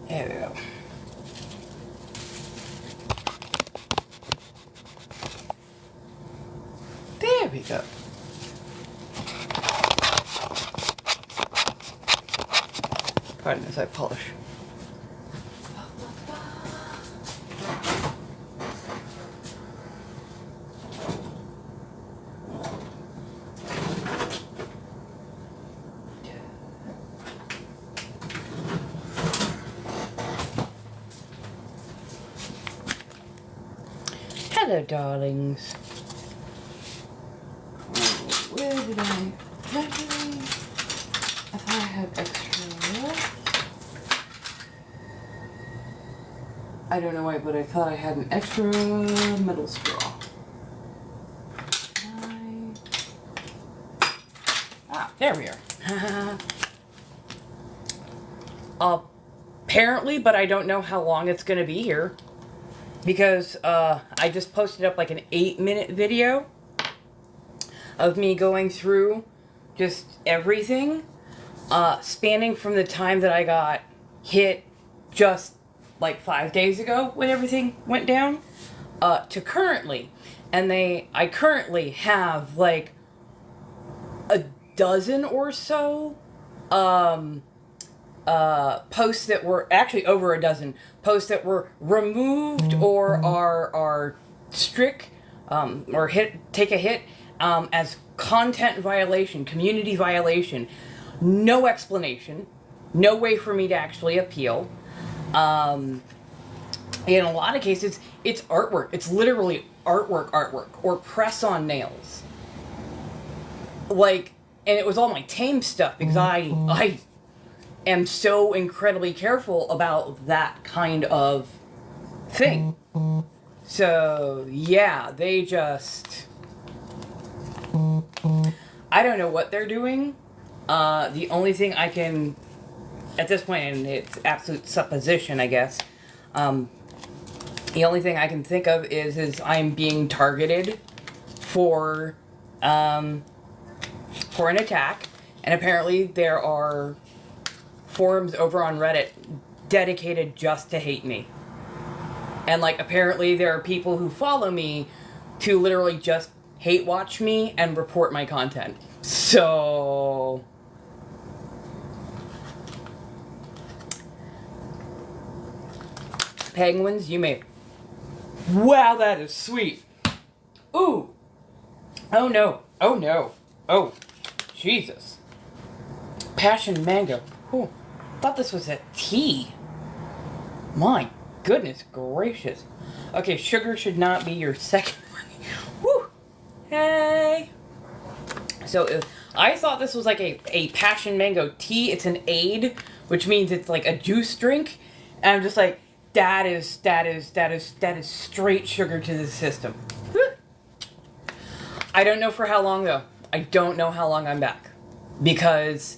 There we go. There we go. Pardon as I polish. Hello, darlings. Where did I? Actually, I thought I had extra. I don't know why, but I thought I had an extra metal straw. There we are. Apparently, but I don't know how long it's going to be here. Because I just posted up like an 8-minute video of me going through just everything, spanning from the time that I got hit just like 5 days ago when everything went down, to currently. And I currently have like a dozen or so posts that were actually over a dozen posts that were removed or are strict or take a hit as content violation, community violation. No explanation, no way for me to actually appeal. In a lot of cases, it's artwork. It's literally artwork, or press-on nails. Like, and it was all my tame stuff because I am so incredibly careful about that kind of thing. So, yeah, they just... I don't know what they're doing. The only thing I can... At this point, and it's absolute supposition, I guess, the only thing I can think of is I'm being targeted for an attack. And apparently there are forums over on Reddit dedicated just to hate me. And, like, apparently there are people who follow me to literally just hate watch me and report my content. So... Penguins, you may... Wow, that is sweet. Ooh. Oh, no. Oh, no. Oh, Jesus. Passion mango. Ooh. Thought this was a tea. My goodness gracious. Okay, sugar should not be your second one. Woo! Hey! So, I thought this was like a passion mango tea. It's an aid, which means it's like a juice drink. And I'm just like, that is straight sugar to the system. I don't know for how long, though. I don't know how long I'm back. Because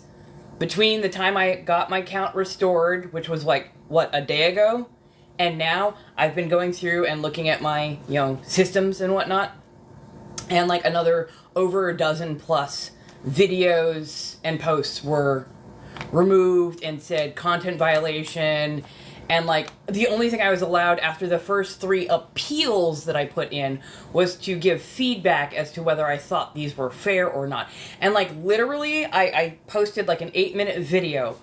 between the time I got my count restored, which was like, what, a day ago? And now I've been going through and looking at my, systems and whatnot. And like another over a dozen plus videos and posts were removed and said content violation. And like the only thing I was allowed after the first 3 appeals that I put in was to give feedback as to whether I thought these were fair or not. And like literally I posted like an 8-minute video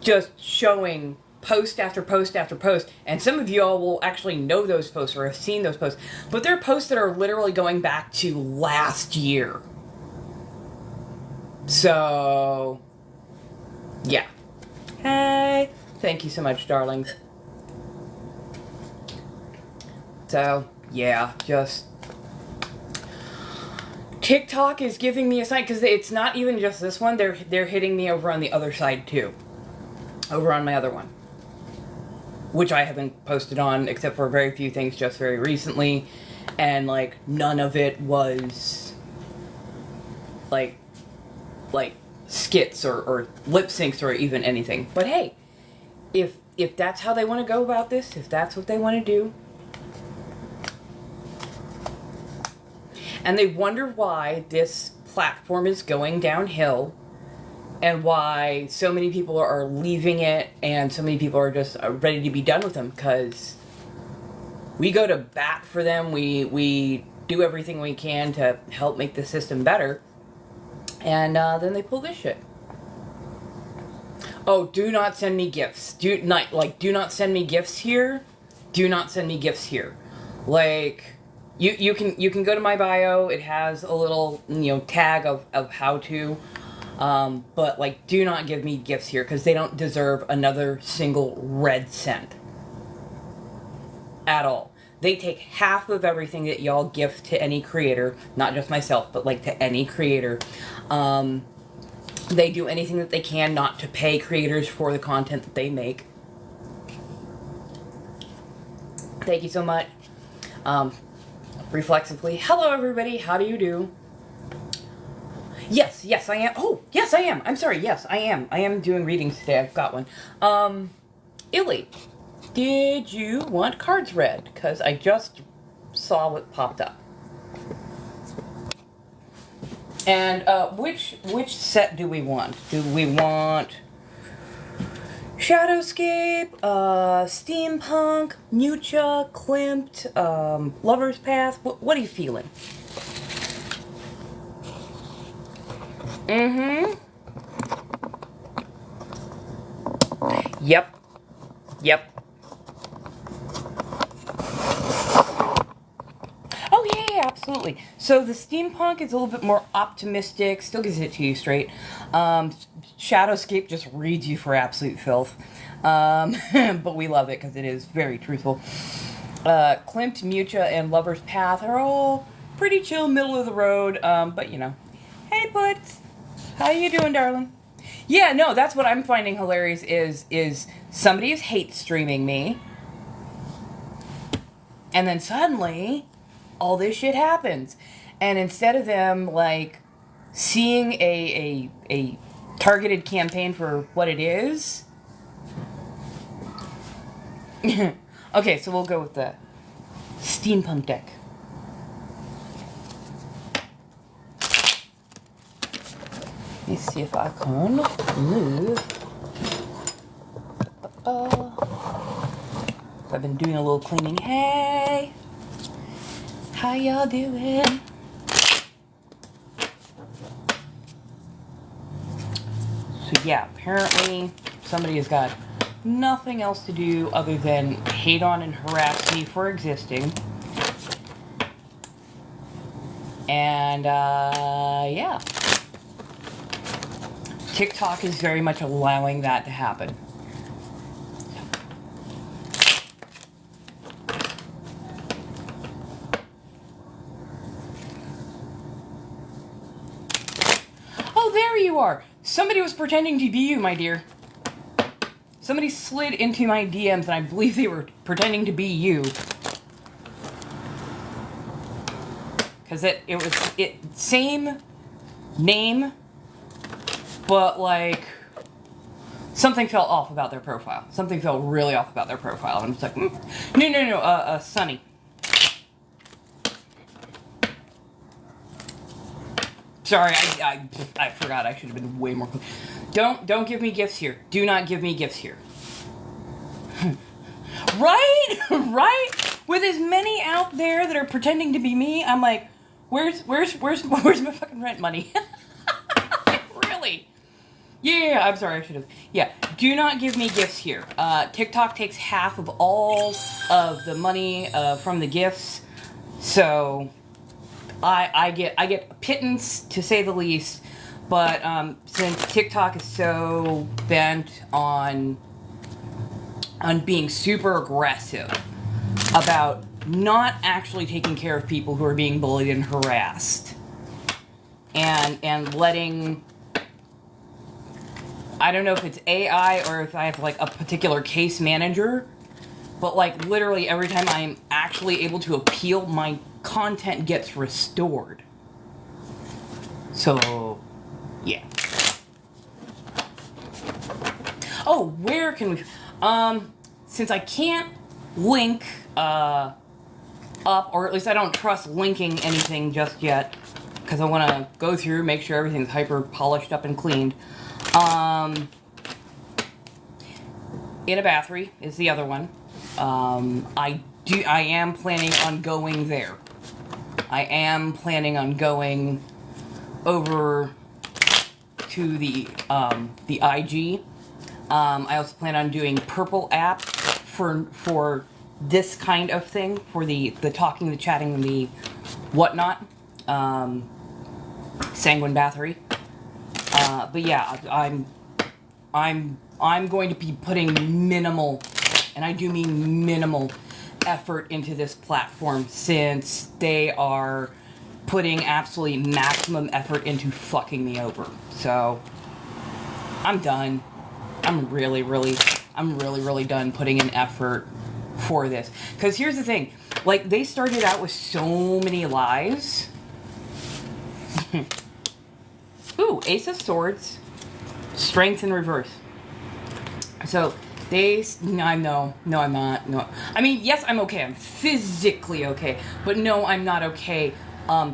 just showing post after post after post. And some of you all will actually know those posts or have seen those posts. But they're posts that are literally going back to last year. So, yeah. Hey. Thank you so much, darlings. So, yeah, just... TikTok is giving me a sign, because it's not even just this one, they're hitting me over on the other side, too. Over on my other one. Which I haven't posted on, except for very few things just very recently. And, like, none of it was like skits or lip syncs or even anything. But hey, if that's how they want to go about this, if that's what they want to do, and they wonder why this platform is going downhill and why so many people are leaving it and so many people are just ready to be done with them, because we go to bat for them. We do everything we can to help make the system better, and then they pull this shit. Oh, do not send me gifts. Do not send me gifts here. Do not send me gifts here. Like, you can go to my bio. It has a little, tag of how to. But like, do not give me gifts here, because they don't deserve another single red cent at all. They take half of everything that y'all gift to any creator, not just myself, but like to any creator. They do anything that they can not to pay creators for the content that they make. Thank you so much. Reflexively, hello everybody, how do you do? Yes, I am. Oh, yes, I am. I'm sorry, yes, I am. I am doing readings today, I've got one. Illy, did you want cards read? Because I just saw what popped up. And which set do we want? Do we want Shadowscape, Steampunk, Mucha, Klimt, Lover's Path? What are you feeling? Yep. Oh yeah, absolutely. So the Steampunk is a little bit more optimistic, still gives it to you straight. Shadowscape just reads you for absolute filth. But we love it because it is very truthful. Klimt, Mucha, and Lover's Path are all pretty chill, middle of the road, but Hey Puts, how you doing, darling? Yeah, no, that's what I'm finding hilarious is somebody is hate streaming me, and then suddenly all this shit happens, and instead of them like seeing a targeted campaign for what it is. Okay, so we'll go with the Steampunk deck. Let me see if I can move. I've been doing a little cleaning. Hey, how y'all doing? So yeah, apparently somebody has got nothing else to do other than hate on and harass me for existing. And yeah. TikTok is very much allowing that to happen. Oh, there you are. Somebody was pretending to be you, my dear. Somebody slid into my DMs and I believe they were pretending to be you. Because it was same name, but like something felt off about their profile. Something felt really off about their profile. I'm just like, no, Sunny. Sorry, I forgot. I should have been way more clear. Don't give me gifts here. Do not give me gifts here. Right? With as many out there that are pretending to be me, I'm like, where's my fucking rent money? Really? Yeah, I'm sorry, I should have. Yeah, do not give me gifts here. TikTok takes half of all of the money from the gifts, so I get a pittance, to say the least. But since TikTok is so bent on being super aggressive about not actually taking care of people who are being bullied and harassed, and letting, I don't know if it's AI or if I have like a particular case manager, but like literally every time I'm actually able to appeal, my content gets restored. So, yeah. Oh, where can we... Since I can't link, up, or at least I don't trust linking anything just yet, because I want to go through, make sure everything's hyper polished up and cleaned. In a Bathory is the other one. I am planning on going there. I am planning on going over to the IG. I also plan on doing Purple app for this kind of thing, for the talking, the chatting, and the whatnot. Sanguine Bathory. But yeah, I'm going to be putting minimal, and I do mean minimal, effort into this platform, since they are putting absolutely maximum effort into fucking me over. So I'm done. I'm really done putting in effort for this. Because here's the thing, like, they started out with so many lies. Ooh, Ace of Swords, Strength in reverse. So no, I'm not. No, I mean, yes, I'm okay. I'm physically okay, but no, I'm not okay.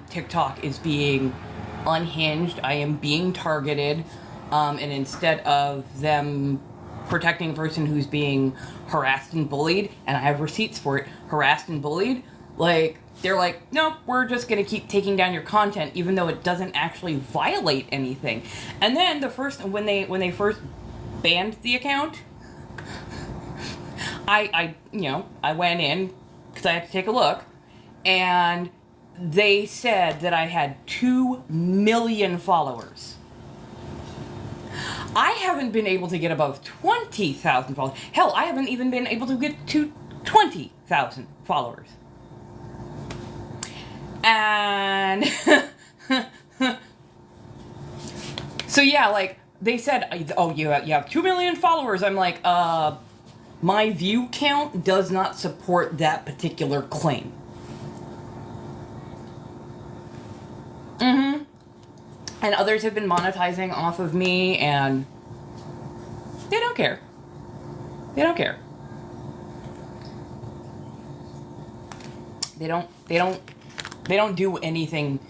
TikTok is being unhinged. I am being targeted, and instead of them protecting a person who's being harassed and bullied, and I have receipts for it, harassed and bullied, like, they're like, no, we're just gonna keep taking down your content, even though it doesn't actually violate anything. And then when they first banned the account, I went in because I had to take a look, and they said that I had 2 million followers. I haven't been able to get above 20,000 followers. Hell, I haven't even been able to get to 20,000 followers. And so yeah, like, they said, oh, you have 2 million followers. I'm like, my view count does not support that particular claim. And others have been monetizing off of me, and they don't care. They don't care. They don't do anything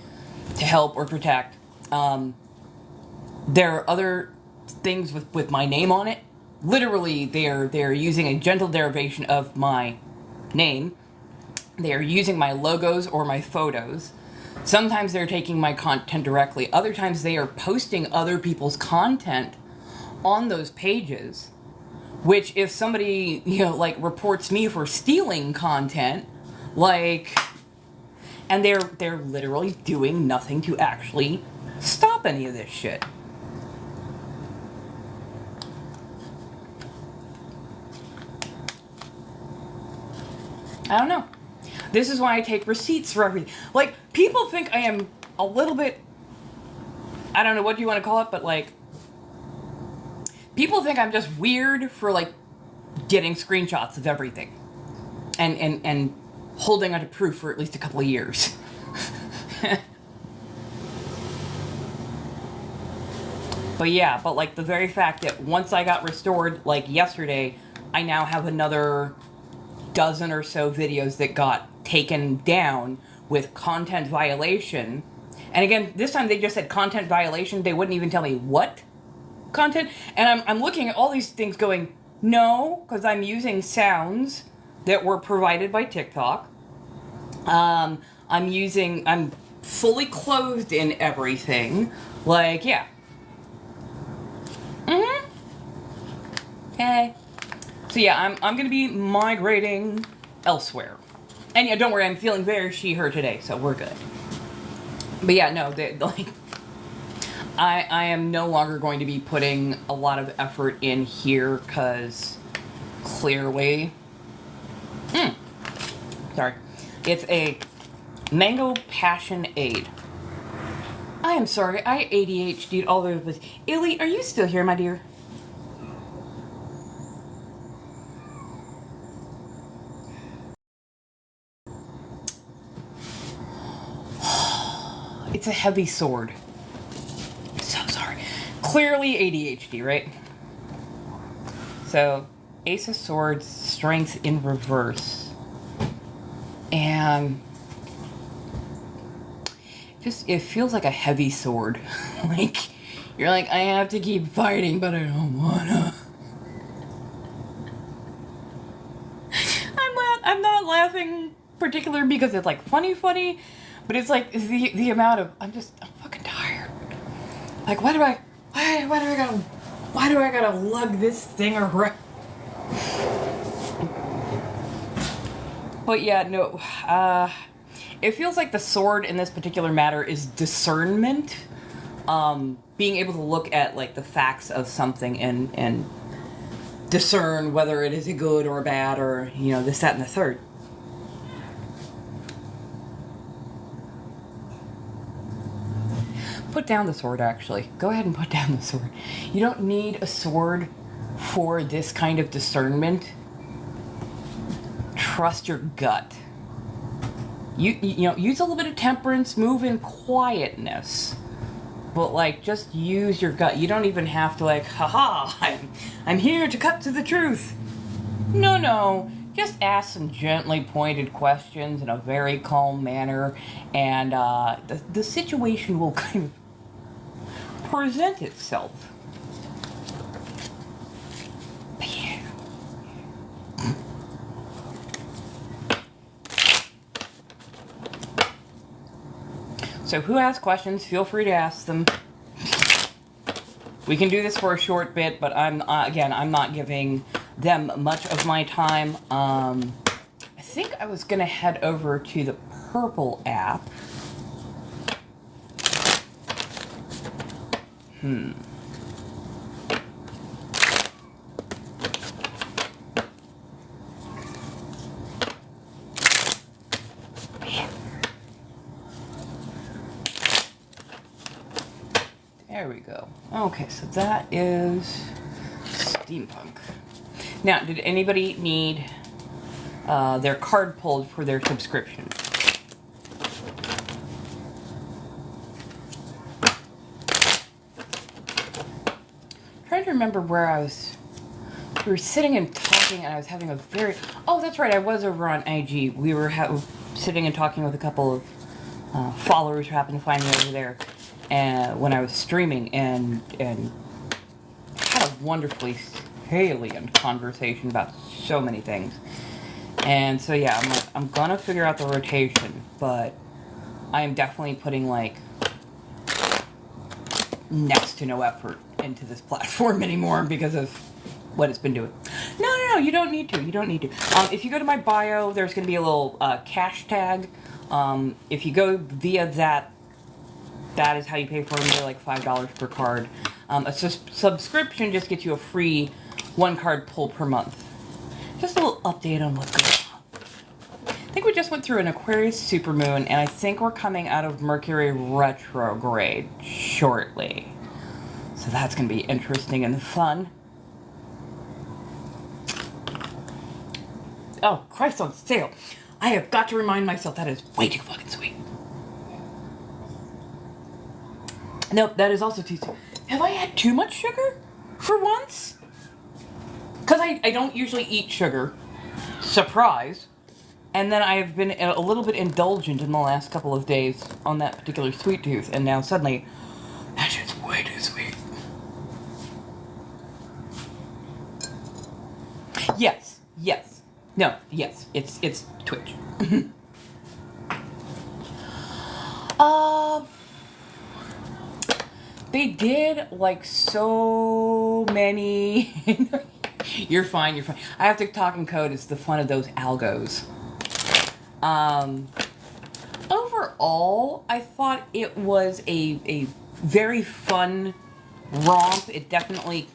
to help or protect. There are other things with my name on it. Literally, they're using a gentle derivation of my name. They are using my logos or my photos. Sometimes they're taking my content directly. Other times they are posting other people's content on those pages, which, if somebody, like, reports me for stealing content, like, and they're literally doing nothing to actually stop any of this shit. I don't know. This is why I take receipts for everything. Like, people think I am a little bit, I don't know what you want to call it, but, like, people think I'm just weird for, like, getting screenshots of everything. And holding onto proof for at least a couple of years. But yeah, like, the very fact that once I got restored, like, yesterday, I now have another dozen or so videos that got taken down with content violation. And again, this time they just said content violation. They wouldn't even tell me what content. And I'm looking at all these things going, no, because I'm using sounds that were provided by TikTok. I'm fully clothed in everything. Like, yeah. Okay. So yeah, I'm gonna be migrating elsewhere. And yeah, don't worry, I'm feeling very she/her today, so we're good. But yeah, no, like, I am no longer going to be putting a lot of effort in here, because clearly, sorry, it's a mango passion aid. I am sorry, I ADHD'd all over this. Illy, are you still here, my dear? It's a heavy sword. clearly ADHD, right? So, Ace of Swords, Strength in reverse. And just, it feels like a heavy sword. Like, you're like, I have to keep fighting, but I don't wanna. I'm not laughing particularly because it's like funny, but it's like the amount of, I'm fucking tired. Like, why do I gotta lug this thing around? But yeah, no, it feels like the sword in this particular matter is discernment. Being able to look at, like, the facts of something and discern whether it is a good or a bad or, you know, this, that, and the third. Put down the sword, actually. Go ahead and put down the sword. You don't need a sword for this kind of discernment. Trust your gut. You know, use a little bit of temperance, move in quietness. But, like, just use your gut. You don't even have to, like, haha, I'm here to cut to the truth. No. Just ask some gently pointed questions in a very calm manner, and the situation will kind of present itself. Yeah. So who has questions, feel free to ask them. We can do this for a short bit, but I'm not giving them much of my time. I think I was going to head over to the purple app. There we go. Okay, so that is steampunk. Now, did anybody need their card pulled for their subscription? I'm trying to remember where we were sitting and talking, and I was having a very... Oh, that's right, I was over on IG. We were sitting and talking with a couple of followers who happened to find me over there. And when I was streaming and had a wonderfully salient conversation about so many things. And so yeah, I'm like, I'm gonna figure out the rotation, but I am definitely putting, like, next to no effort into this platform anymore because of what it's been doing. No, you don't need to. If you go to my bio, there's gonna be a little cash tag. If you go via that is how you pay for them. They're like $5 per card. A subscription just gets you a free 1 card pull per month. Just a little update on what's going on. I think we just went through an Aquarius supermoon, and I think we're coming out of Mercury retrograde shortly. So that's going to be interesting and fun. Oh, Christ on sale. I have got to remind myself that is way too fucking sweet. Nope, that is also too sweet. Have I had too much sugar for once? Because I don't usually eat sugar. Surprise. And then I have been a little bit indulgent in the last couple of days on that particular sweet tooth. And now suddenly, that shit's way too sweet. Yes. No, yes. It's Twitch. They did, like, so many... You're fine. I have to talk in code. It's the fun of those algos. Overall, I thought it was a very fun romp. It definitely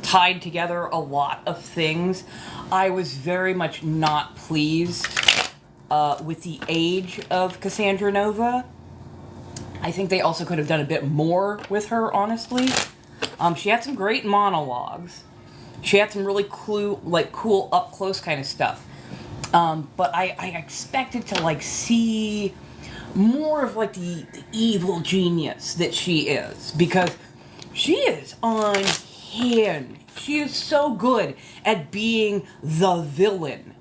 tied together a lot of things. I was very much not pleased with the age of Cassandra Nova. I think they also could have done a bit more with her, honestly. She had some great monologues. She had some really cool up-close kind of stuff. But I expected to, like, see more of, like, the evil genius that she is. Because she is on hand. She is so good at being the villain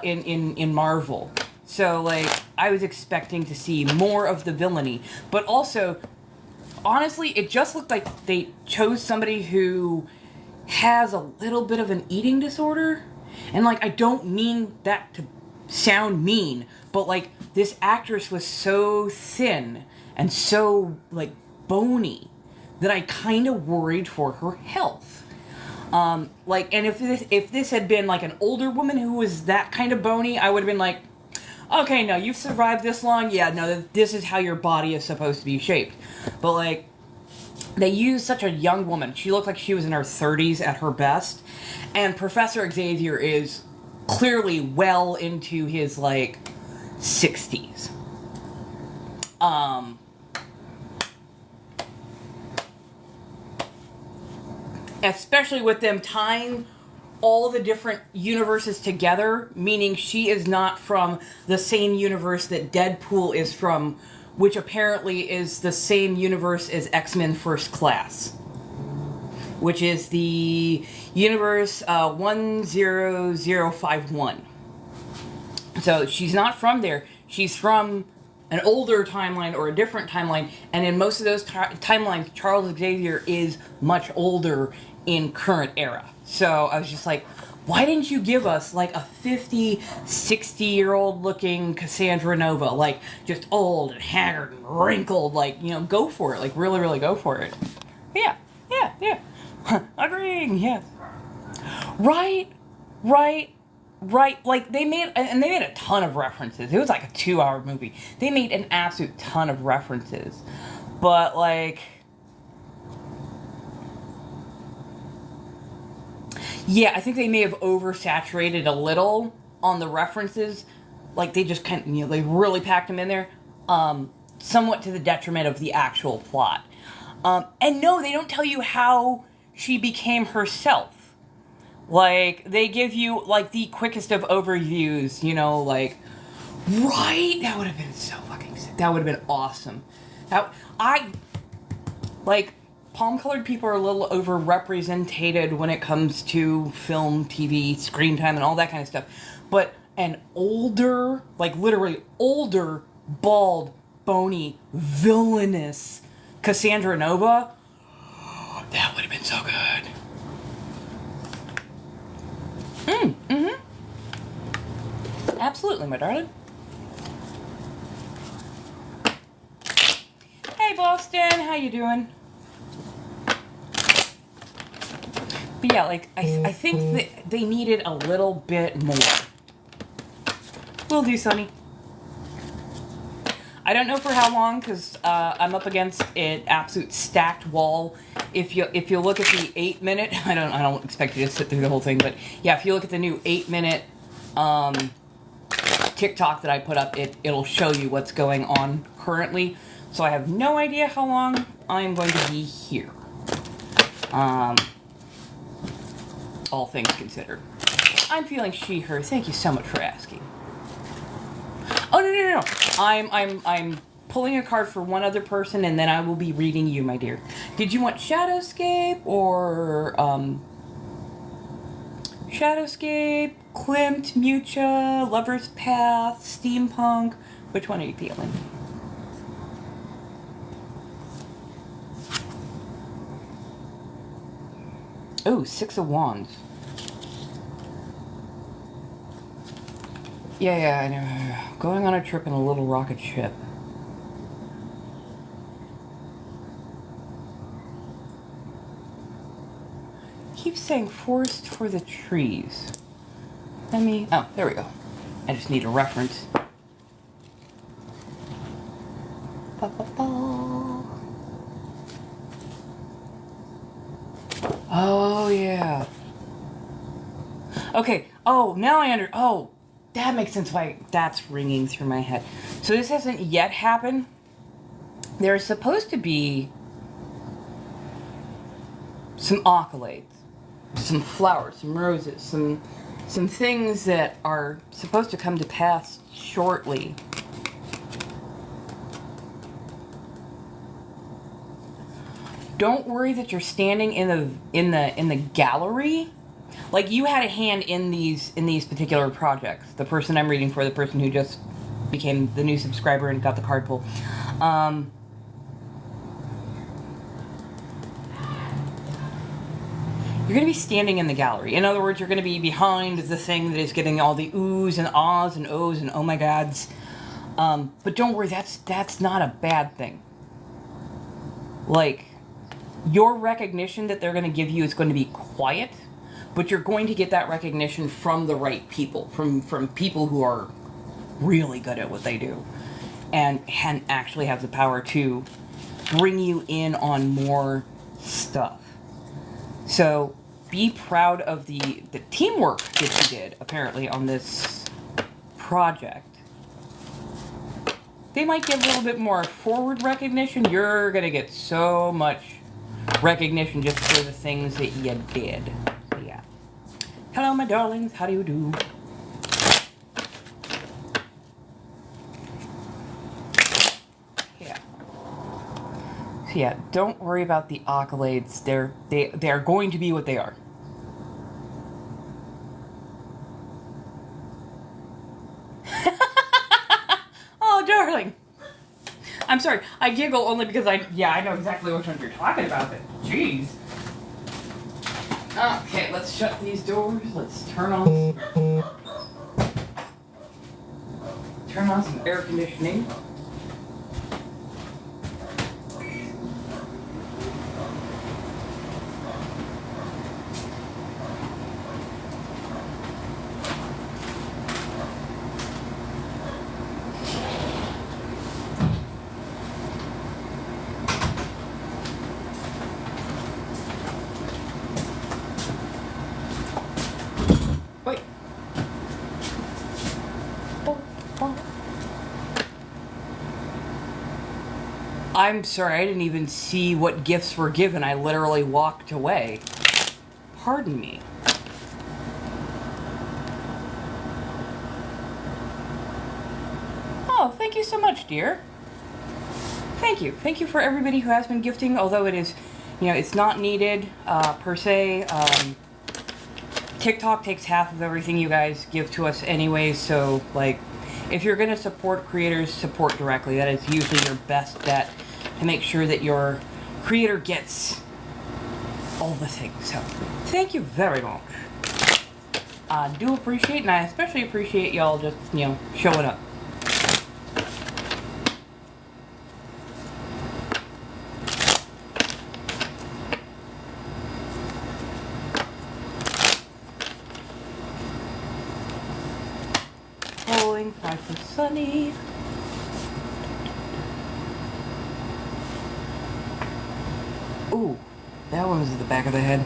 in Marvel. So, like, I was expecting to see more of the villainy. But also, honestly, it just looked like they chose somebody who has a little bit of an eating disorder. And, like, I don't mean that to sound mean, but, like, this actress was so thin and so, like, bony that I kind of worried for her health. Like, and if this had been, like, an older woman who was that kind of bony, I would have been like, okay, no, you've survived this long, yeah, no, this is how your body is supposed to be shaped. But, like, they used such a young woman. She looked like she was in her 30s at her best. And Professor Xavier is clearly well into his, like, 60s. Especially with them tying all the different universes together, meaning she is not from the same universe that Deadpool is from, which apparently is the same universe as X-Men First Class, which is the universe 10051. So she's not from there. She's from an older timeline or a different timeline, and in most of those timelines, Charles Xavier is much older in current era. So I was just like, why didn't you give us like a 50, 60-year-old looking Cassandra Nova? Like, just old and haggard and wrinkled. Like, you know, go for it. Like, really, really go for it. Yeah. Agreeing, yes. Right. Like, they made a ton of references. It was like a 2-hour movie. They made an absolute ton of references. But, like, yeah, I think they may have oversaturated a little on the references. Like, they just kind of, you know, they really packed them in there. Somewhat to the detriment of the actual plot. And no, they don't tell you how she became herself. Like, they give you, like, the quickest of overviews, you know, like, right? That would have been so fucking sick. That would have been awesome. Palm-colored people are a little overrepresented when it comes to film, TV, screen time, and all that kind of stuff. But an older, like, literally older, bald, bony, villainous Cassandra Nova, that would have been so good. Absolutely, my darling. Hey, Boston, how you doing? But yeah, like, I think that they needed a little bit more. Will do, Sonny. I don't know for how long, because I'm up against an absolute stacked wall. If you look at the 8-minute, I don't expect you to sit through the whole thing, but yeah, if you look at the new 8-minute TikTok that I put up, it'll show you what's going on currently. So I have no idea how long I'm going to be here. All things considered. I'm feeling she, her. Thank you so much for asking. Oh, no. I'm pulling a card for one other person, and then I will be reading you, my dear. Did you want Shadowscape or, Shadowscape, Klimt, Mucha, Lover's Path, Steampunk? Which one are you feeling? Oh, 6 of Wands. Yeah, I know. Going on a trip in a little rocket ship. Keeps saying forest for the trees. Oh, there we go. I just need a reference. Oh, yeah. Okay. Oh, now oh, that makes sense why that's ringing through my head. So this hasn't yet happened. There's supposed to be some accolades, some flowers, some roses, some things that are supposed to come to pass shortly. Don't worry that you're standing in the gallery. Like, you had a hand in these particular projects. The person I'm reading for, the person who just became the new subscriber and got the card pull. You're going to be standing in the gallery. In other words, you're going to be behind the thing that is getting all the oohs and ahs and ohs and oh my gods. But don't worry, that's not a bad thing. Like, your recognition that they're going to give you is going to be quiet, but you're going to get that recognition from the right people, from people who are really good at what they do, and actually have the power to bring you in on more stuff. So be proud of the teamwork that you did, apparently, on this project. They might get a little bit more forward recognition. You're going to get so much recognition just for the things that you did. So, yeah. Hello, my darlings. How do you do? Yeah. So, yeah, don't worry about the accolades. They are going to be what they are. Oh, darling. I'm sorry. I giggle only because I know exactly which one you're talking about. But jeez. Okay, let's shut these doors. Let's turn on some air conditioning. Wait. I'm sorry, I didn't even see what gifts were given. I literally walked away. Pardon me. Oh, thank you so much, dear. Thank you. Thank you for everybody who has been gifting, although it is, it's not needed, per se. TikTok takes half of everything you guys give to us anyway, so, like, if you're going to support creators, support directly. That is usually your best bet to make sure that your creator gets all the things. So, thank you very much. I do appreciate, and I especially appreciate y'all just, showing up. Bright and sunny. Ooh, that one was at the back of the head.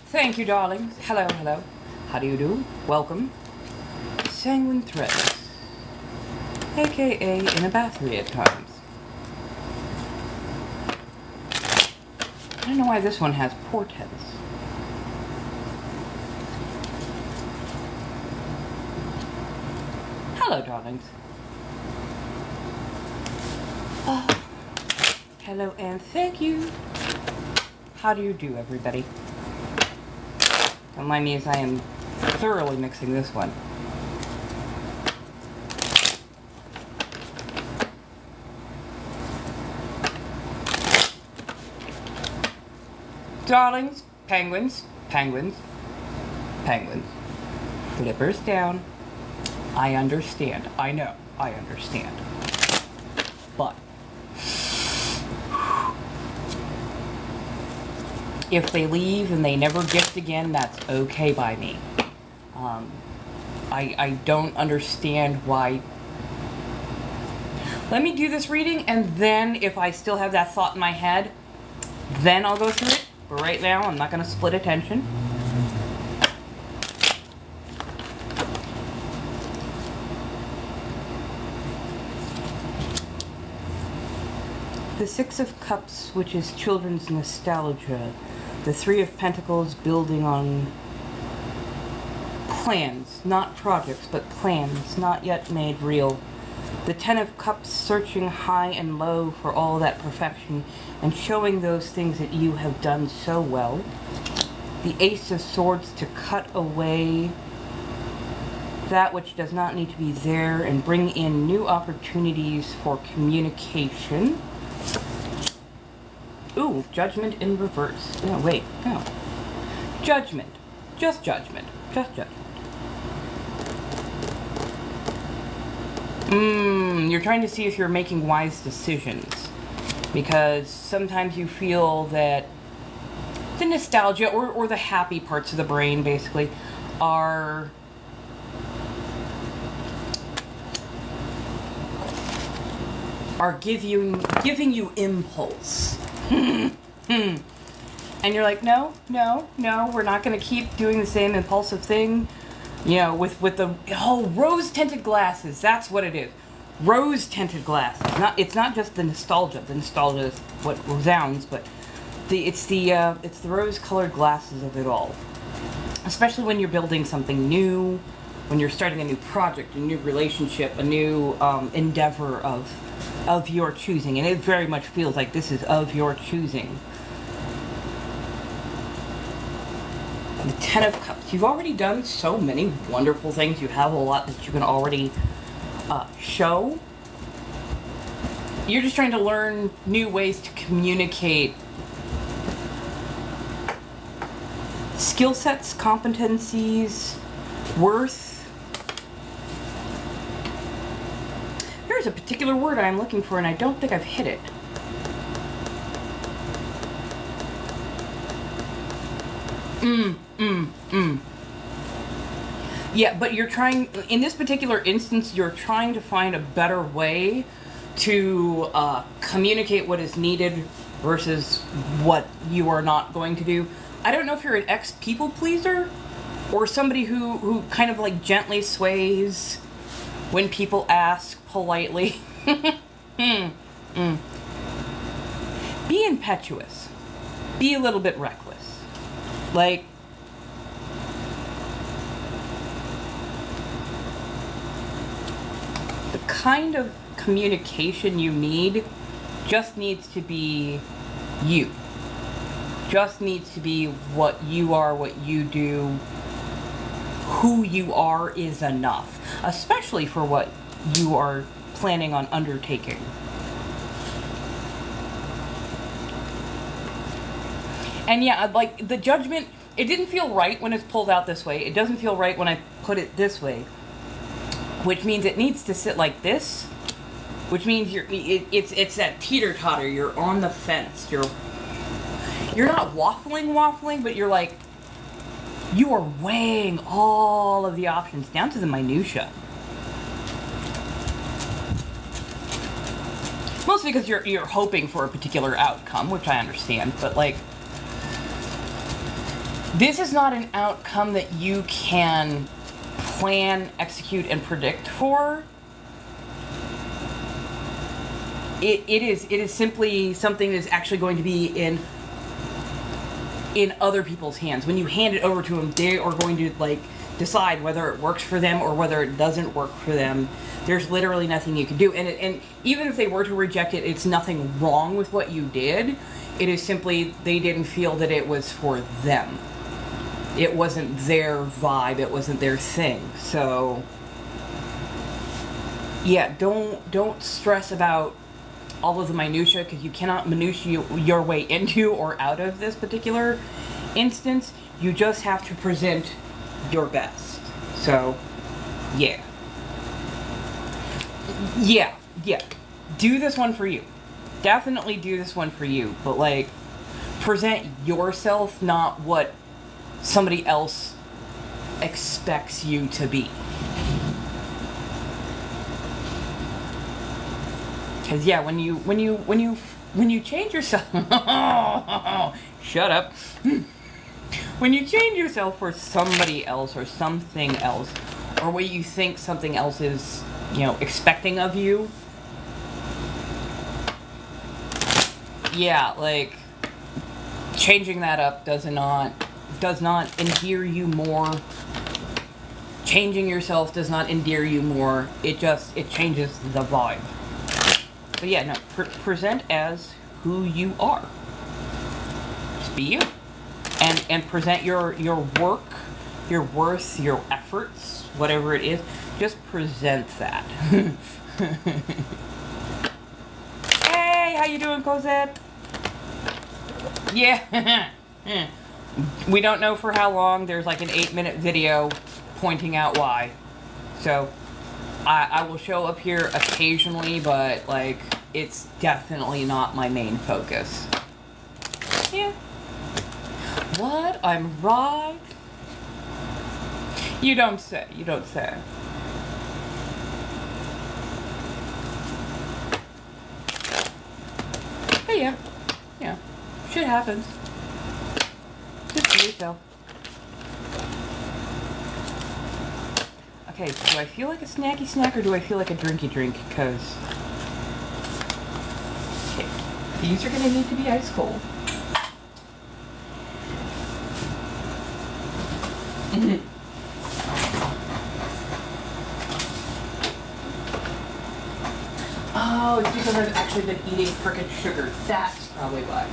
Thank you, darlings. Hello, hello. How do you do? Welcome. Sanguine threads, aka in a battery at times. I don't know why this one has portents. Hello, darlings. Hello and thank you. How do you do, everybody? Don't mind me as I am thoroughly mixing this one. Darlings, penguins, penguins, penguins. Flippers down. I understand. I know. I understand. But if they leave and they never gift again, that's okay by me. I don't understand why. Let me do this reading, and then if I still have that thought in my head, then I'll go through it. But right now, I'm not going to split attention. The Six of Cups, which is children's nostalgia. The Three of Pentacles, building on plans, not projects, but plans, not yet made real. The Ten of Cups, searching high and low for all that perfection and showing those things that you have done so well. The Ace of Swords, to cut away that which does not need to be there and bring in new opportunities for communication. Ooh, Judgment in reverse. No, wait, no. Judgment. Just judgment. Just judgment. You're trying to see if you're making wise decisions. Because sometimes you feel that the nostalgia or the happy parts of the brain, basically, are giving you impulse. And you're like, no, we're not going to keep doing the same impulsive thing. You know, with the rose-tinted glasses. That's what it is. Rose-tinted glasses. It's not just the nostalgia. The nostalgia is what resounds, but it's the rose-colored glasses of it all. Especially when you're building something new, when you're starting a new project, a new relationship, a new endeavor of your choosing, and it very much feels like this is of your choosing. The Ten of Cups. You've already done so many wonderful things. You have a lot that you can already show. You're just trying to learn new ways to communicate skill sets, competencies, worth. There's a particular word I'm looking for, and I don't think I've hit it. Yeah, but you're trying, in this particular instance, you're trying to find a better way to communicate what is needed versus what you are not going to do. I don't know if you're an ex-people pleaser or somebody who kind of like gently sways when people ask politely. Be impetuous. Be a little bit reckless. Like, the kind of communication you need just needs to be you. Just needs to be what you are, what you do. Who you are is enough, especially for what you are planning on undertaking. And yeah, like the Judgment, it didn't feel right when it's pulled out this way. It doesn't feel right when I put it this way, which means it needs to sit like this, which means it's that teeter-totter. You're on the fence. You're not waffling, but you're like, you are weighing all of the options down to the minutia. Mostly because you're hoping for a particular outcome, which I understand, but like, this is not an outcome that you can plan, execute, and predict for. It is simply something that's actually going to be in other people's hands. When you hand it over to them, they are going to like decide whether it works for them or whether it doesn't work for them. There's literally nothing you can do. And even if they were to reject it, it's nothing wrong with what you did. It is simply they didn't feel that it was for them. It wasn't their vibe. It wasn't their thing. So yeah, don't stress about all of the minutia, because you cannot minutia your way into or out of this particular instance. You just have to present your best. So yeah. Do this one for you. Definitely do this one for you. But like, present yourself, not what somebody else expects you to be. Because yeah, when you change yourself, shut up. When you change yourself for somebody else or something else, or what you think something else is, expecting of you, yeah, like, changing that up does not endear you more. changing yourself does not endear you more. It changes the vibe. But yeah, no, present as who you are. Just be you. And present your work, your worth, your efforts, whatever it is. Just present that. Hey, how you doing, Cosette? Yeah. We don't know for how long. There's like an 8-minute video pointing out why. So, I will show up here occasionally, but like, it's definitely not my main focus. Yeah. What? I'm right? You don't say. You don't say. But yeah. Yeah. Shit happens. Just be yourself. Okay, do I feel like a snacky snack or do I feel like a drinky drink? Because... okay, these are going to need to be ice cold. Oh, it's because I've actually been eating frickin' sugar. That's probably why.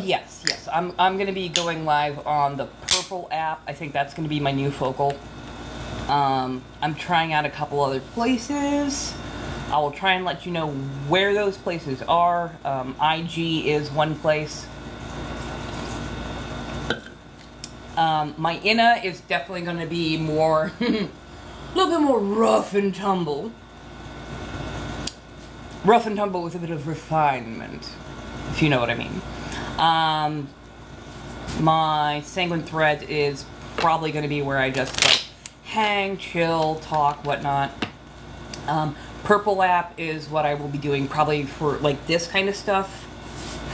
Yes. I'm going to be going live on the Purple app. I think that's going to be my new focal. I'm trying out a couple other places. I will try and let you know where those places are. IG is one place. My Inna is definitely going to be more, a little bit more rough and tumble. Rough and tumble with a bit of refinement, if you know what I mean. My Sanguine Thread is probably going to be where I just like hang, chill, talk, whatnot. Purple app is what I will be doing probably for like this kind of stuff,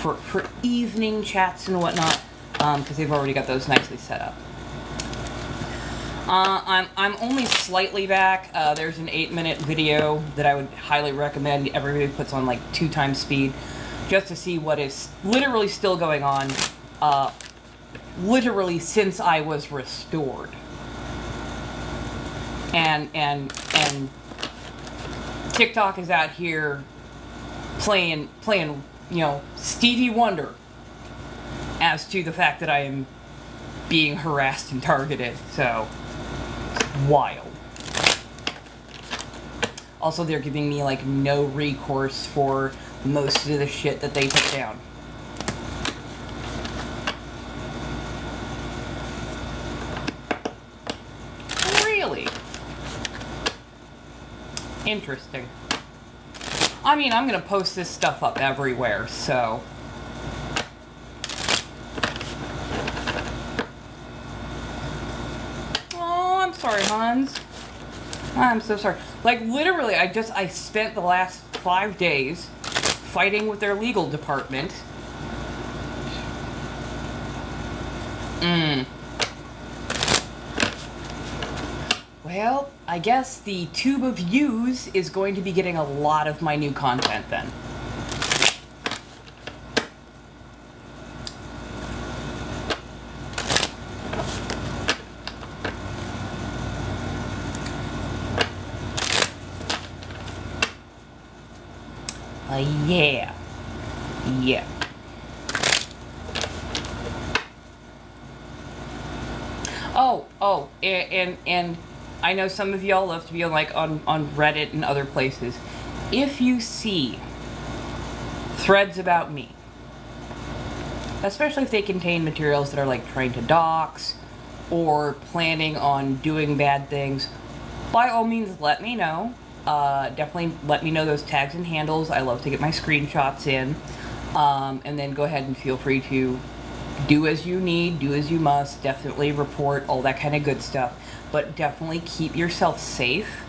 for evening chats and whatnot, because they've already got those nicely set up. I'm only slightly back. There's an 8-minute video that I would highly recommend. Everybody puts on like 2 times speed, just to see what is literally still going on, literally since I was restored. And TikTok is out here playing, you know, Stevie Wonder as to the fact that I am being harassed and targeted, so wild. Also, they're giving me like no recourse for most of the shit that they took down. Really? Interesting. I mean, I'm gonna post this stuff up everywhere, so... oh, I'm sorry, Hans. I'm so sorry. Like, literally, I spent the last 5 days fighting with their legal department. Well, I guess the tube of views is going to be getting a lot of my new content then. Yeah. Yeah. Oh, and I know some of y'all love to be like on Reddit and other places. If you see threads about me, especially if they contain materials that are like trying to dox or planning on doing bad things, by all means let me know. Definitely let me know those tags and handles. I love to get my screenshots in. And then go ahead and feel free to do as you need, do as you must, definitely report, all that kind of good stuff. But definitely keep yourself safe,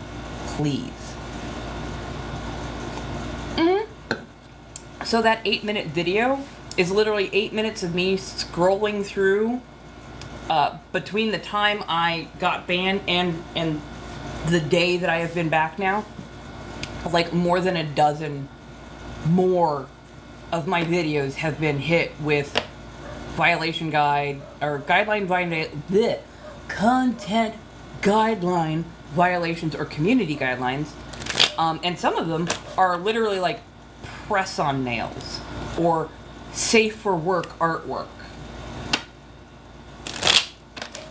please. So that 8-minute video is literally 8 minutes of me scrolling through between the time I got banned and the day that I have been back now. Like more than a dozen more of my videos have been hit with violation guide or guideline bleh, content guideline violations or community guidelines, and some of them are literally like press-on nails or safe for work artwork.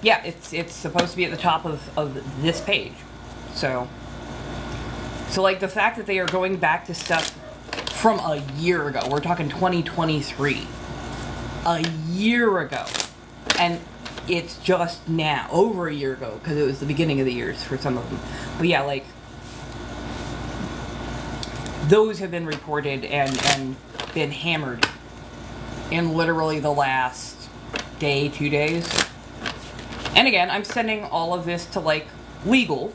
Yeah, it's supposed to be at the top of this page. So like the fact that they are going back to stuff from a year ago. We're talking 2023. A year ago. And it's just now. Over a year ago. Because it was the beginning of the years for some of them. But yeah, like, those have been reported and been hammered in literally the last day, 2 days. And again, I'm sending all of this to, like, legal.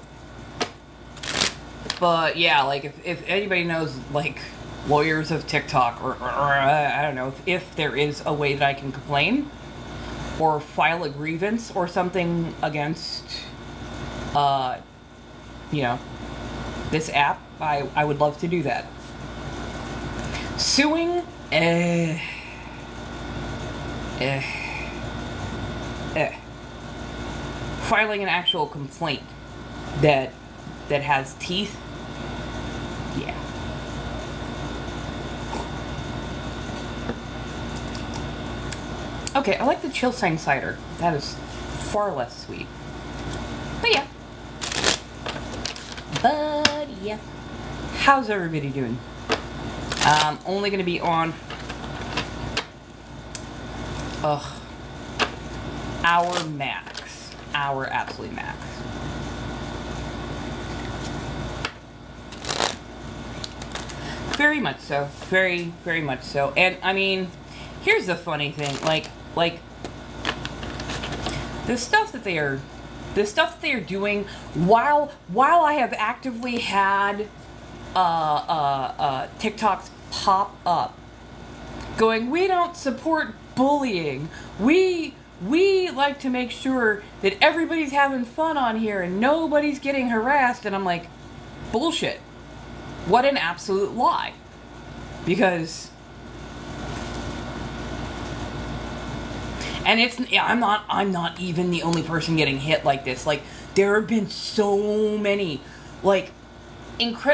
But yeah, like, if anybody knows, like, lawyers of TikTok, or I don't know, if there is a way that I can complain, or file a grievance or something against, you know, this app, I would love to do that. Suing, filing an actual complaint that has teeth, yeah. Okay, I like the Chill Sang cider. That is far less sweet. But yeah. How's everybody doing? I'm only going to be on hour max. Hour absolute max. Very much so. Very, very much so. And, I mean, here's the funny thing. Like, the stuff that they are doing while I have actively had TikToks pop up going, we don't support bullying. We like to make sure that everybody's having fun on here and nobody's getting harassed. And I'm like, bullshit. What an absolute lie. Because, and I'm not even the only person getting hit like this. Like, there have been so many, like,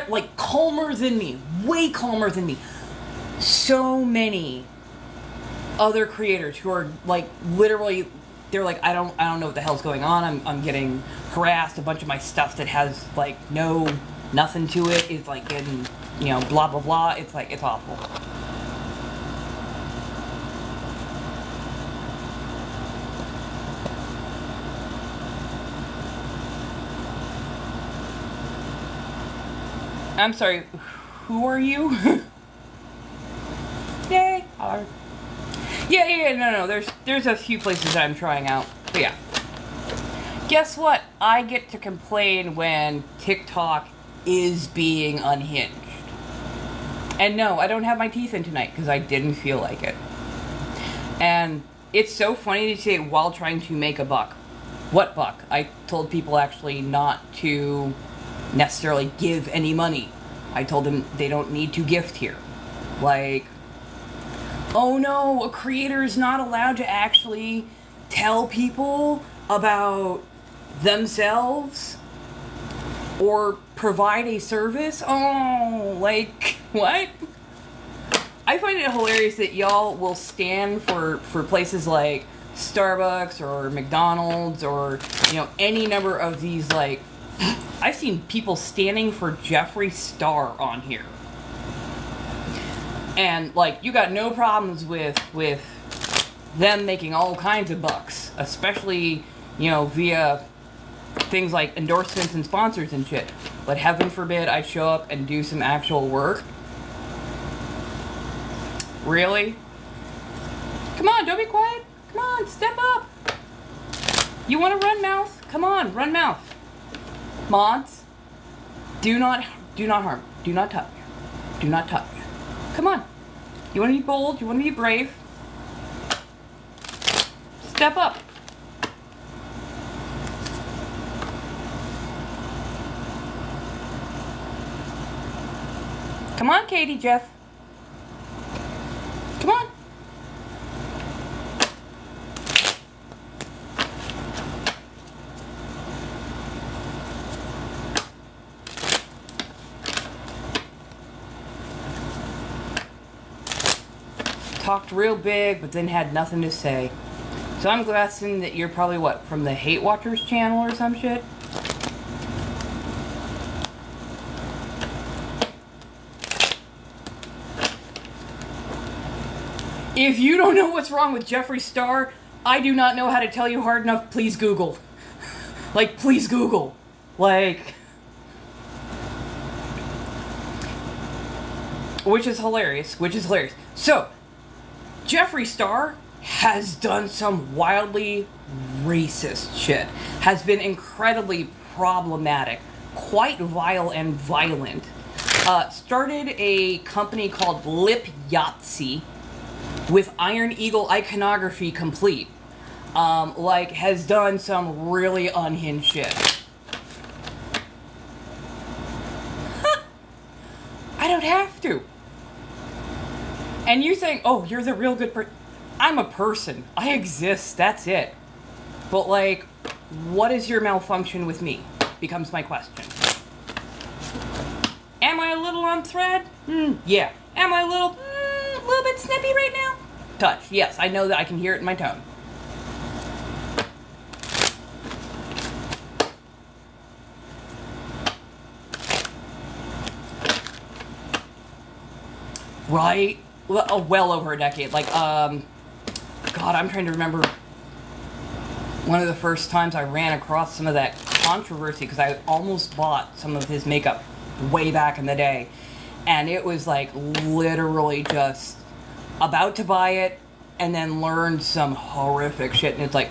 like, calmer than me, way calmer than me. So many other creators who are, like, literally, they're like, I don't know what the hell's going on. I'm getting harassed. A bunch of my stuff that has, like, nothing to it is, like, getting, you know, blah, blah, blah. It's, like, it's awful. I'm sorry, who are you? Yay! Yeah, no, there's a few places that I'm trying out. But yeah. Guess what? I get to complain when TikTok is being unhinged. And no, I don't have my teeth in tonight because I didn't feel like it. And it's so funny to say while trying to make a buck. What buck? I told people actually not to necessarily give any money. I told them they don't need to gift here. Like, oh no, a creator is not allowed to actually tell people about themselves or provide a service. Oh, like, what? I find it hilarious that y'all will stand for places like Starbucks or McDonald's or, you know, any number of these, like, I've seen people standing for Jeffree Star on here. And, like, you got no problems with them making all kinds of bucks. Especially, you know, via things like endorsements and sponsors and shit. But heaven forbid I show up and do some actual work. Really? Come on, don't be quiet. Come on, step up. You want to run, mouth? Come on, run, mouth. Mods, do not harm. Do not touch. Do not touch. Come on. You want to be bold? You want to be brave? Step up. Come on, Katie, Jeff. Come on. Talked real big, but then had nothing to say. So I'm guessing that you're probably, what, from the Hate Watchers channel or some shit? If you don't know what's wrong with Jeffree Star, I do not know how to tell you hard enough. Please Google. Like, please Google. Like... Which is hilarious. So, Jeffree Star has done some wildly racist shit. Has been incredibly problematic. Quite vile and violent. Started a company called Lip Yahtzee with Iron Eagle iconography complete. Like, has done some really unhinged shit. I don't have to. And you saying, oh, you're the real good person. I'm a person. I exist. That's it. But, like, what is your malfunction with me? Becomes my question. Am I a little on thread? Yeah. Am I a little bit snippy right now? Touch. Yes, I know that. I can hear it in my tone. Right? Well over a decade. Like, God, I'm trying to remember one of the first times I ran across some of that controversy, because I almost bought some of his makeup way back in the day. And it was, like, literally just about to buy it and then learned some horrific shit. And it's like,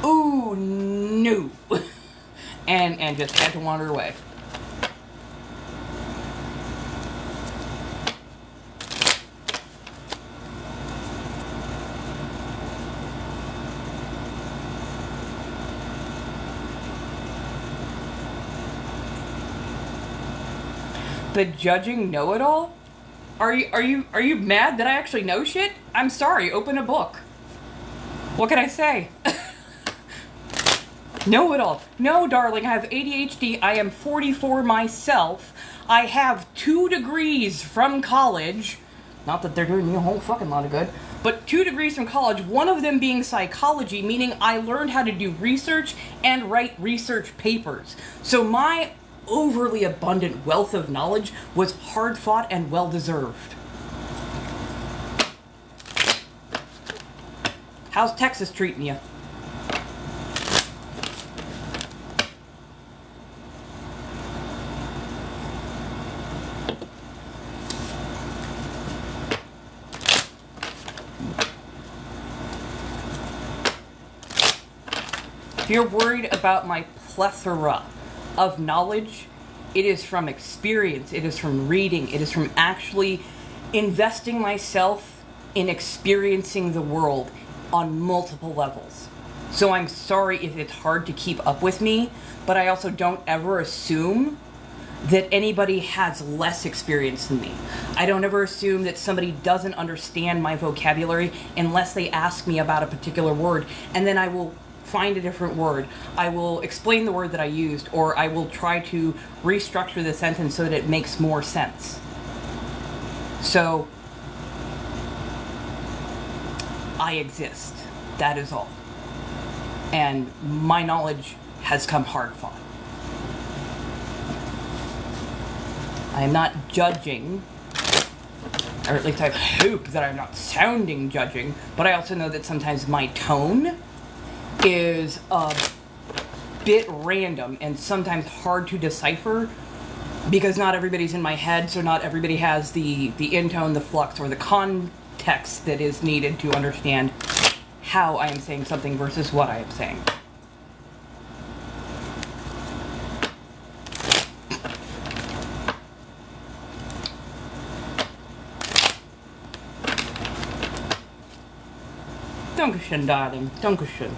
ooh, no. and just had to wander away. The judging know-it-all? Are you mad that I actually know shit? I'm sorry, open a book. What can I say? Know-it-all. No, darling, I have ADHD. I am 44 myself. I have 2 degrees from college. Not that they're doing me a whole fucking lot of good. But 2 degrees from college, one of them being psychology, meaning I learned how to do research and write research papers. So my overly abundant wealth of knowledge was hard-fought and well-deserved. How's Texas treating you? If you're worried about my plethora of knowledge, it is from experience, it is from reading, it is from actually investing myself in experiencing the world on multiple levels. So I'm sorry if it's hard to keep up with me, but I also don't ever assume that anybody has less experience than me. I don't ever assume that somebody doesn't understand my vocabulary unless they ask me about a particular word, and then I will find a different word. I will explain the word that I used, or I will try to restructure the sentence so that it makes more sense. So, I exist. That is all. And my knowledge has come hard fought. I am not judging, or at least I hope that I'm not sounding judging, but I also know that sometimes my tone is a bit random and sometimes hard to decipher, because not everybody's in my head, so not everybody has the intone, the flux, or the context that is needed to understand how I am saying something versus what I am saying. Dankeschön, darling. Dankeschön.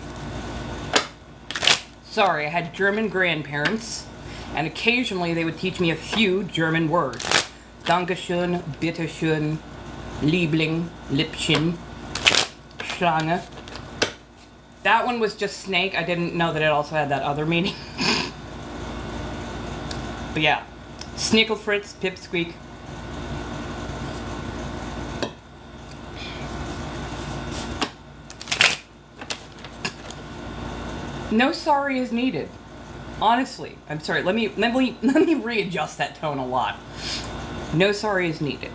Sorry, I had German grandparents, and occasionally they would teach me a few German words. Dankeschön, bitteschön, Liebling, Liebchen, Schlange. That one was just snake. I didn't know that it also had that other meaning. But yeah, Snickle Fritz, Pipsqueak. No sorry is needed. Honestly, I'm sorry. Let me readjust that tone a lot. No sorry is needed.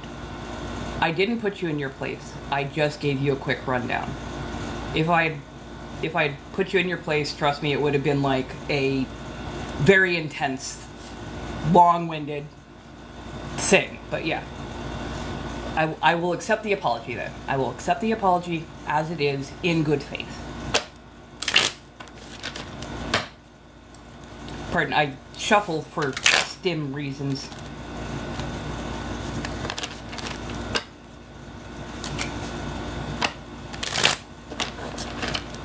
I didn't put you in your place. I just gave you a quick rundown. If I'd put you in your place, trust me, it would have been like a very intense, long-winded thing. But yeah, I will accept the apology then. I will accept the apology as it is in good faith. Pardon, I shuffle for stim reasons.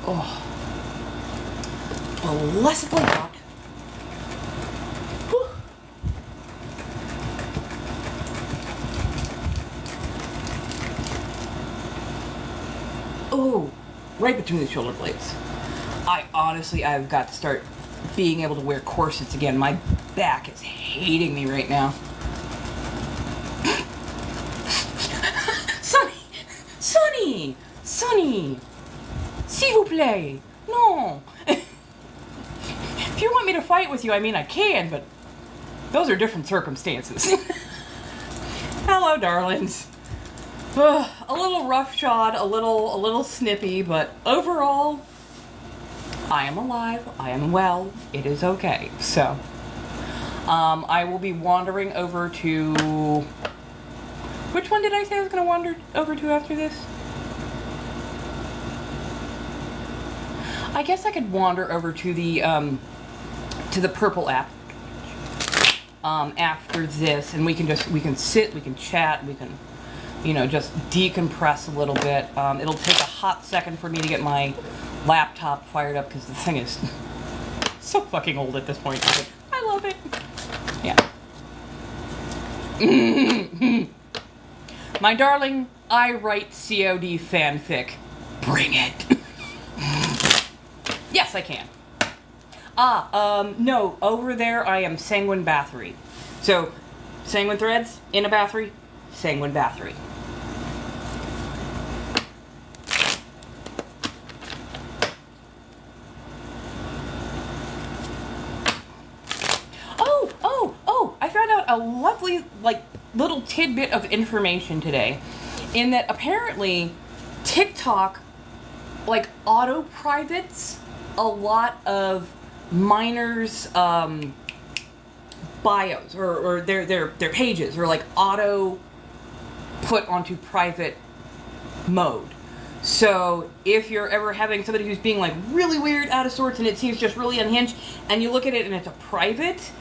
Oh, blessedly hot. Whew. Oh, right between the shoulder blades. I've got to start being able to wear corsets again. My back is hating me right now. Sonny, s'il vous plaît, no. If you want me to fight with you, I mean I can, but those are different circumstances. Hello, darlings. A little roughshod, a little snippy, but overall, I am alive, I am well, it is okay. So, I will be wandering over to... Which one did I say I was going to wander over to after this? I guess I could wander over to the purple app after this, and we can sit, we can chat, we can, just decompress a little bit. It'll take a hot second for me to get my laptop fired up because the thing is so fucking old at this point. I love it. Yeah. My darling, I write COD fanfic. Bring it. Yes, I can. No, over there I am Sanguine Bathory. So, Sanguine Threads, in a Bathory, Sanguine Bathory. I found out a lovely, little tidbit of information today, in that apparently TikTok, auto-privates a lot of minors' bios, or their pages, or auto put onto private mode. So if you're ever having somebody who's being really weird, out of sorts, and it seems just really unhinged, and you look at it and it's a private,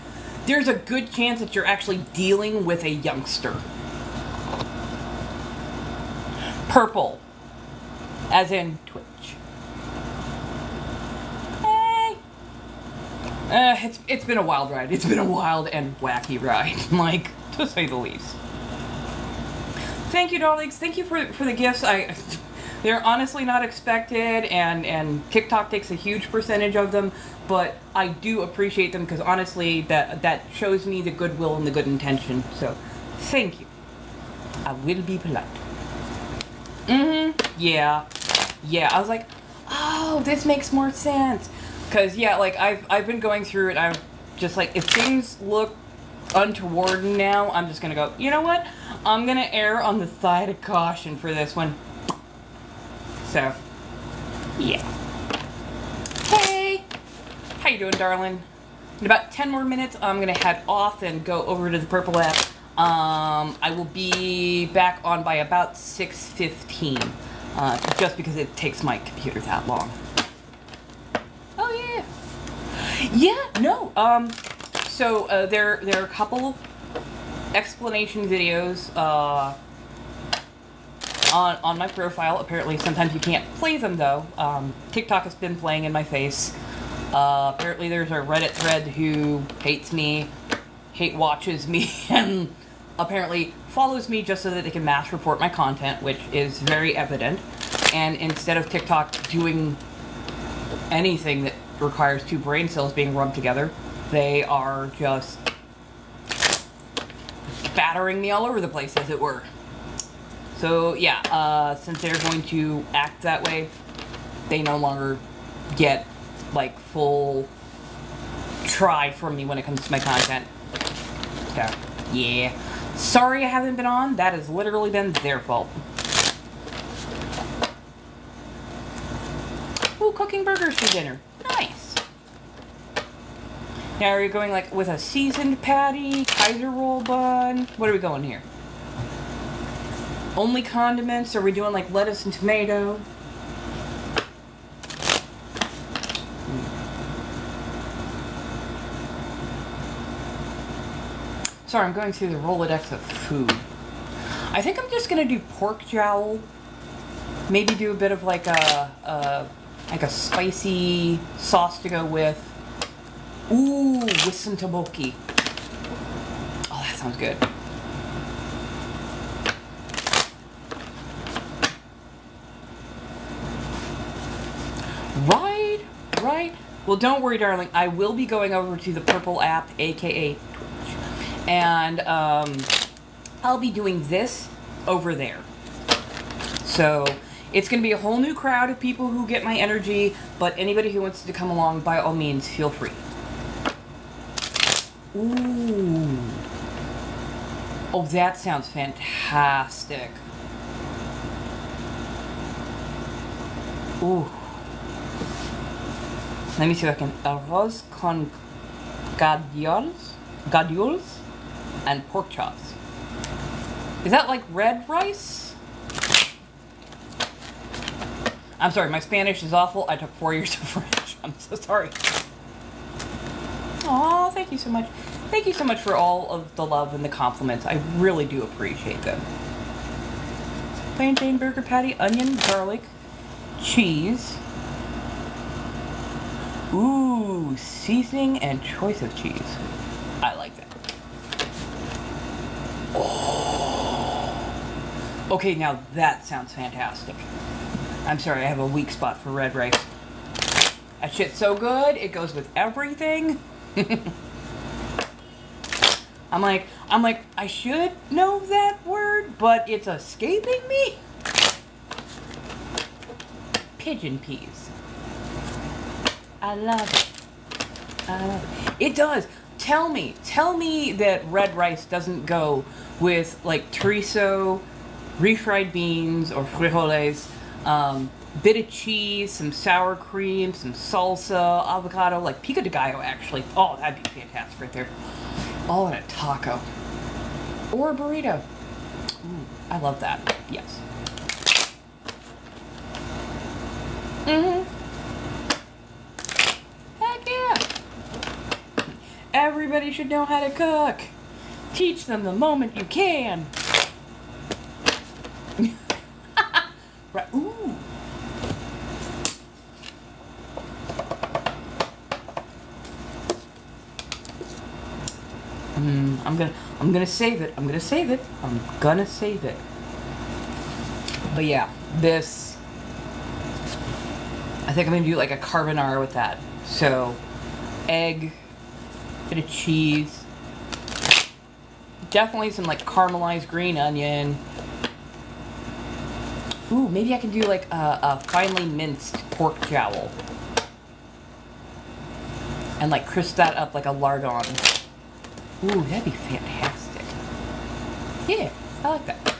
there's a good chance that you're actually dealing with a youngster. Purple, as in Twitch. Hey. It's been a wild ride. It's been a wild and wacky ride, to say the least. Thank you, darlings. Thank you for the gifts. They're honestly not expected, and TikTok takes a huge percentage of them, but I do appreciate them because honestly, that shows me the goodwill and the good intention. So, thank you. I will be polite. Yeah. I was like, oh, this makes more sense. Because, yeah, I've been going through it, I'm just if things look untoward now, I'm just gonna go, you know what? I'm gonna err on the side of caution for this one. So, yeah. Hey! How you doing, darling? In about 10 more minutes, I'm gonna head off and go over to the purple app. I will be back on by about 6:15, just because it takes my computer that long. Oh, yeah. Yeah, no, so, there are a couple explanation videos, on my profile. Apparently, sometimes you can't play them though. TikTok has been playing in my face. Apparently, there's a Reddit thread who hates me, hate watches me, and apparently follows me just so that they can mass report my content, which is very evident. And instead of TikTok doing anything that requires two brain cells being rubbed together, they are just battering me all over the place, as it were. So yeah, since they're going to act that way, they no longer get like full try from me when it comes to my content. So yeah, sorry I haven't been on. That has literally been their fault. Ooh, cooking burgers for dinner. Nice. Now are we going like with a seasoned patty, Kaiser roll bun? What are we going here? Only condiments? Are we doing like lettuce and tomato? Sorry, I'm going through the Rolodex of food. I think I'm just gonna do pork jowl. Maybe do a bit of like a spicy sauce to go with. Ooh, with some tteokbokki. Oh, that sounds good. Right. Well, don't worry, darling. I will be going over to the Purple app, aka Twitch, and I'll be doing this over there. So it's going to be a whole new crowd of people who get my energy, but anybody who wants to come along, by all means, feel free. Ooh. Oh, that sounds fantastic. Ooh. Let me see if I can. Arroz con gadioles, and pork chops. Is that like red rice? I'm sorry, my Spanish is awful. I took 4 years of French. I'm so sorry. Aw, thank you so much. Thank you so much for all of the love and the compliments. I really do appreciate them. Plain Jane burger patty, onion, garlic, cheese. Ooh, seasoning and choice of cheese. I like that. Oh. Okay, now that sounds fantastic. I'm sorry, I have a weak spot for red rice. That shit's so good, it goes with everything. I'm like, I should know that word, but it's escaping me. Pigeon peas. I love it. I love it. It does. Tell me that red rice doesn't go with like chorizo, refried beans, or frijoles, bit of cheese, some sour cream, some salsa, avocado, like pico de gallo actually. Oh, that'd be fantastic right there. All in a taco. Or a burrito. Ooh, I love that. Yes. Mm-hmm. Heck yeah. Everybody should know how to cook. Teach them the moment you can. Right. Ooh. I'm gonna save it. I'm gonna save it. But yeah, this. I think I'm gonna do like a carbonara with that. So, egg, bit of cheese, definitely some like caramelized green onion. Ooh, maybe I can do like a finely minced pork jowl. And like crisp that up like a lardon. Ooh, that'd be fantastic. Yeah, I like that.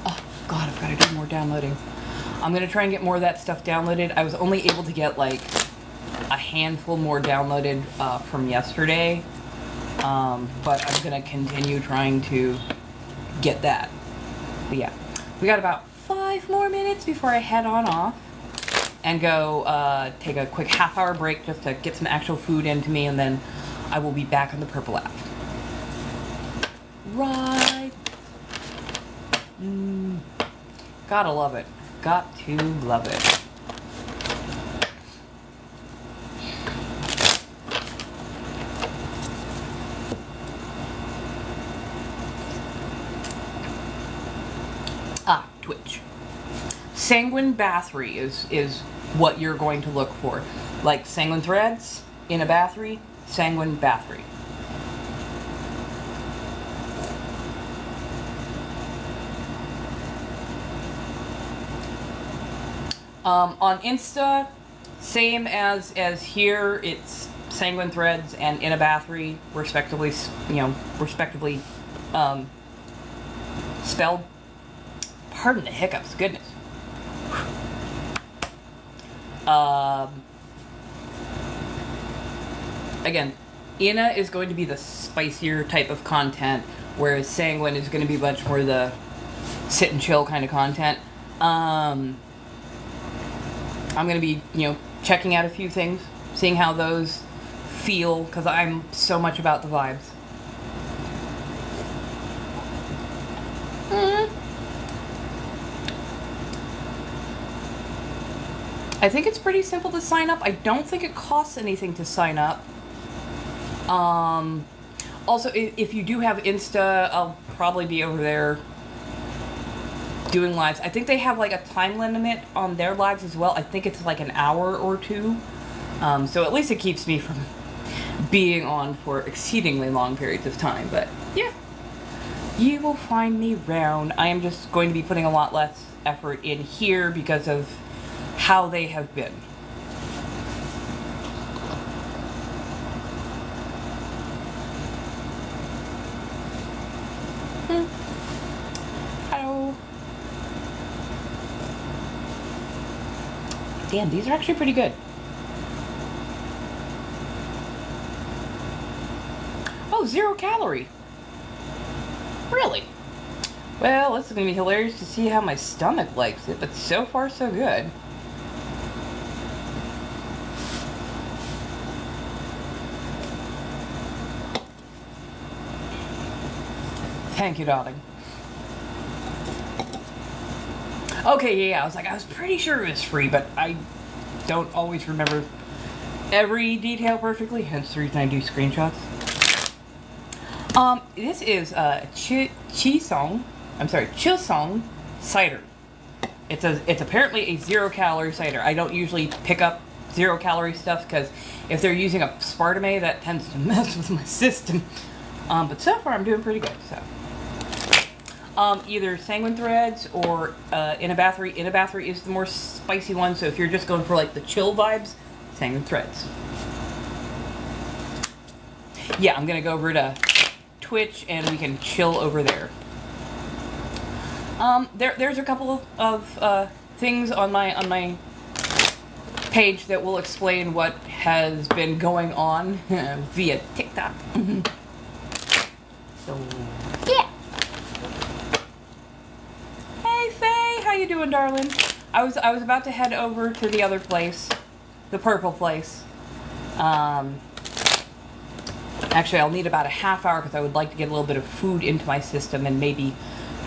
Oh, God, I've got to do more downloading. I'm going to try and get more of that stuff downloaded. I was only able to get like a handful more downloaded from yesterday. But I'm going to continue trying to get that. But yeah, we got about 5 more minutes before I head on off and go take a quick half-hour break just to get some actual food into me, and then I will be back on the Purple app. Right. Gotta love it. Got to love it. Ah, Twitch. Sanguine battery is what you're going to look for. Like sanguine threads in a battery, sanguine battery. On Insta, same as here, it's sanguine threads and in a battery, respectively, spelled. Pardon the hiccups, goodness. Again, Inna is going to be the spicier type of content, whereas Sanguine is going to be much more the sit and chill kind of content. I'm going to be, checking out a few things, seeing how those feel, because I'm so much about the vibes. I think it's pretty simple to sign up. I don't think it costs anything to sign up. Also, if you do have Insta, I'll probably be over there doing lives. I think they have like a time limit on their lives as well. I think it's like an hour or two. So at least it keeps me from being on for exceedingly long periods of time. But yeah, you will find me round. I am just going to be putting a lot less effort in here because of how they have been. Hello. Damn, these are actually pretty good. Oh, 0 calorie. Really? Well, this is going to be hilarious to see how my stomach likes it, but so far so good. Thank you, darling. Okay, yeah, I was pretty sure it was free, but I don't always remember every detail perfectly, hence the reason I do screenshots. This is Chisong cider. It's apparently a 0 calorie cider. I don't usually pick up 0 calorie stuff because if they're using a aspartame, that tends to mess with my system. But so far I'm doing pretty good. So, either sanguine threads or in a battery. In a battery is the more spicy one. So if you're just going for like the chill vibes, sanguine threads. Yeah, I'm gonna go over to Twitch and we can chill over there. There's a couple of things on my page that will explain what has been going on via TikTok. So yeah. Hey Faye, how you doing, darling? I was about to head over to the other place, the purple place. Actually, I'll need about a half hour because I would like to get a little bit of food into my system and maybe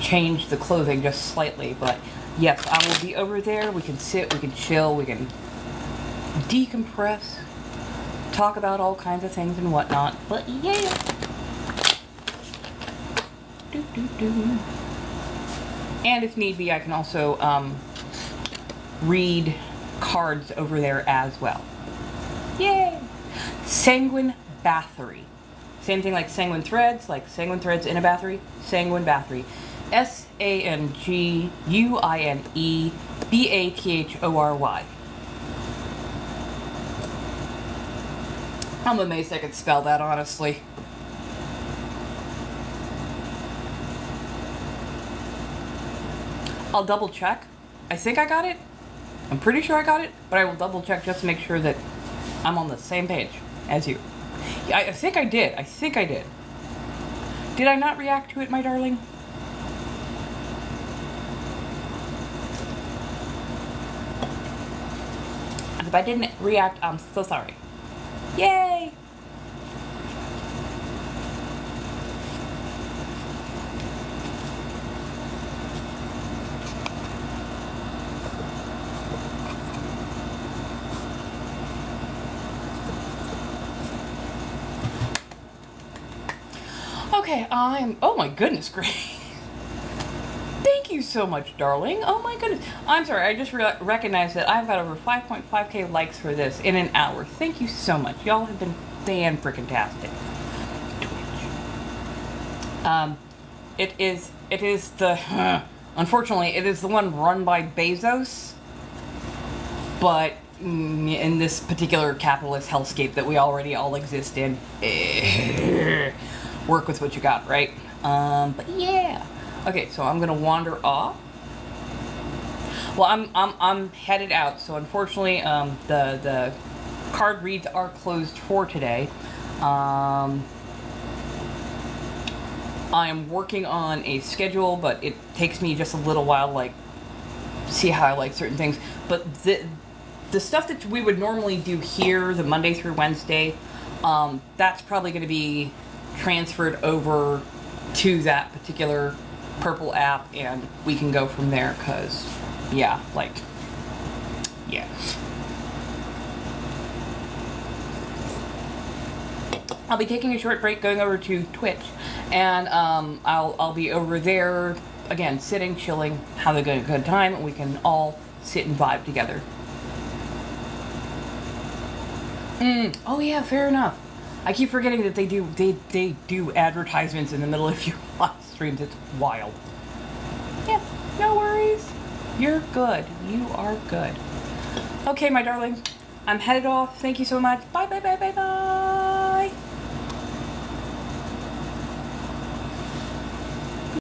change the clothing just slightly. But yes, I will be over there. We can sit, we can chill, we can decompress, talk about all kinds of things and whatnot. But yeah. And if need be, I can also read cards over there as well. Yay! Sanguine battery. Same thing like sanguine threads in a battery. Sanguine battery. SANGUINE BATHORY. I'm amazed I could spell that, honestly. I'll double check. I think I got it. I'm pretty sure I got it, but I will double check just to make sure that I'm on the same page as you. Yeah, I think I did. I think I did. Did I not react to it, my darling? If I didn't react, I'm so sorry. Yay! Okay, oh my goodness, great. Thank you so much, darling. Oh my goodness. I'm sorry, I just recognized that I've got over 5.5k likes for this in an hour. Thank you so much. Y'all have been fan-freaking-tastic. Twitch. It is the, unfortunately, it is the one run by Bezos, but in this particular capitalist hellscape that we already all exist in, work with what you got, right? But yeah. Okay, so I'm gonna wander off. Well, I'm headed out, so unfortunately, the card reads are closed for today. I am working on a schedule, but it takes me just a little while to, like, see how I like certain things. But the stuff that we would normally do here, the Monday through Wednesday, that's probably going to be transferred over to that particular purple app, and we can go from there, because, yeah, like, yeah. I'll be taking a short break, going over to Twitch, and I'll be over there again, sitting, chilling, having a good time, and we can all sit and vibe together. Oh yeah, fair enough. I keep forgetting that they do advertisements in the middle of your live streams. It's wild. Yeah, no worries. You're good. You are good. Okay, my darling. I'm headed off. Thank you so much. Bye, bye, bye, bye, bye.